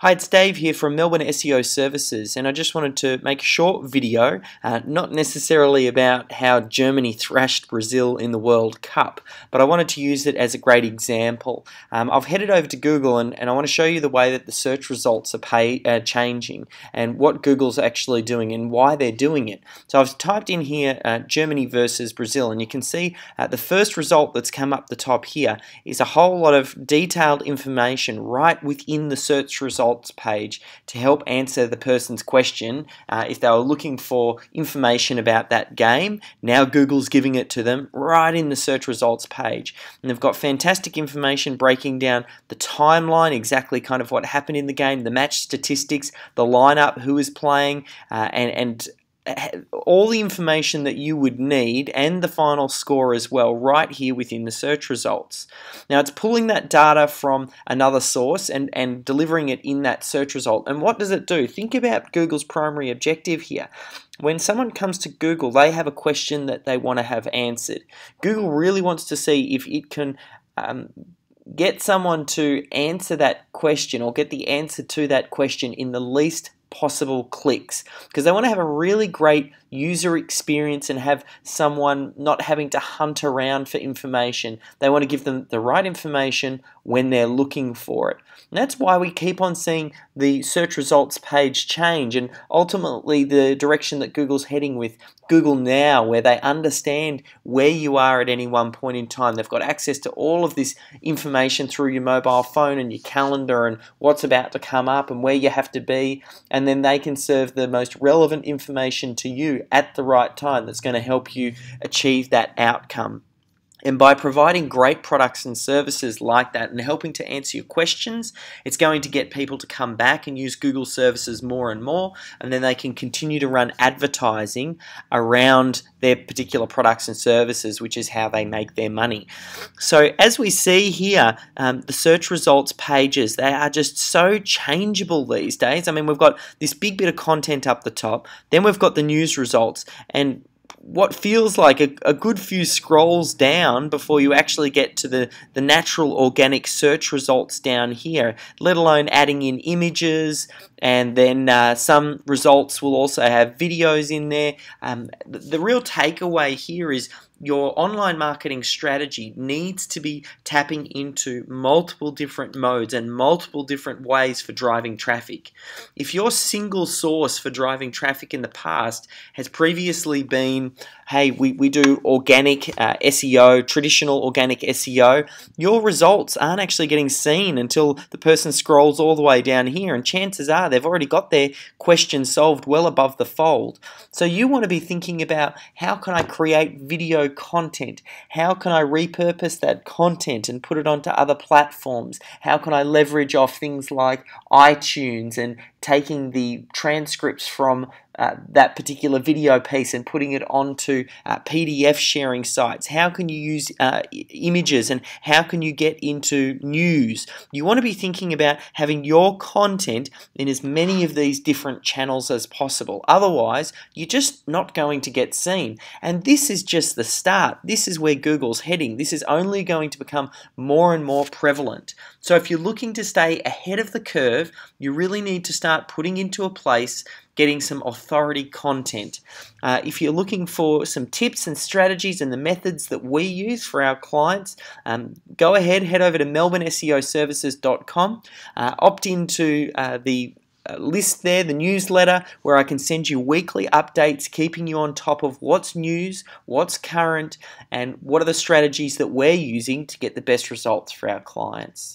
Hi, it's Dave here from Melbourne SEO Services, and I just wanted to make a short video, not necessarily about how Germany thrashed Brazil in the World Cup, but I wanted to use it as a great example. I've headed over to Google and I want to show you the way that the search results are changing and what Google's actually doing and why they're doing it. So I've typed in here Germany versus Brazil, and you can see the first result that's come up the top here is a whole lot of detailed information right within the search results page to help answer the person's question. If they were looking for information about that game, now Google's giving it to them right in the search results page. And they've got fantastic information breaking down the timeline, exactly kind of what happened in the game, the match statistics, the lineup, who is playing, and all the information that you would need, and the final score as well, right here within the search results. Now it's pulling that data from another source and delivering it in that search result. And what does it do? Think about Google's primary objective here. When someone comes to Google, they have a question that they want to have answered. Google really wants to see if it can get someone to answer that question or get the answer to that question in the least possible clicks, because they want to have a really great user experience and have someone not having to hunt around for information. They want to give them the right information when they're looking for it. And that's why we keep on seeing the search results page change, and ultimately the direction that Google's heading with Google Now, where they understand where you are at any one point in time. They've got access to all of this information through your mobile phone and your calendar and what's about to come up and where you have to be, and then they can serve the most relevant information to you at the right time that's going to help you achieve that outcome. And by providing great products and services like that and helping to answer your questions, it's going to get people to come back and use Google services more and more, and then they can continue to run advertising around their particular products and services, which is how they make their money. So as we see here, the search results pages, they are just so changeable these days. I mean, we've got this big bit of content up the top, then we've got the news results, and what feels like a good few scrolls down before you actually get to the natural organic search results down here, let alone adding in images, and then some results will also have videos in there. The real takeaway here is your online marketing strategy needs to be tapping into multiple different modes and multiple different ways for driving traffic. If your single source for driving traffic in the past has previously been, hey, we do organic SEO, traditional organic SEO, your results aren't actually getting seen until the person scrolls all the way down here, and chances are they've already got their question solved well above the fold. So you want to be thinking about, how can I create video content? How can I repurpose that content and put it onto other platforms? How can I leverage off things like iTunes and taking the transcripts from that particular video piece and putting it onto PDF sharing sites? How can you use images, and how can you get into news? You want to be thinking about having your content in as many of these different channels as possible. Otherwise, you're just not going to get seen. And this is just the start. This is where Google's heading. This is only going to become more and more prevalent. So if you're looking to stay ahead of the curve, you really need to start putting into a place getting some authority content. If you're looking for some tips and strategies and the methods that we use for our clients, go ahead, head over to melbourneseoservices.com, opt into the list there, the newsletter, where I can send you weekly updates, keeping you on top of what's news, what's current, and what are the strategies that we're using to get the best results for our clients.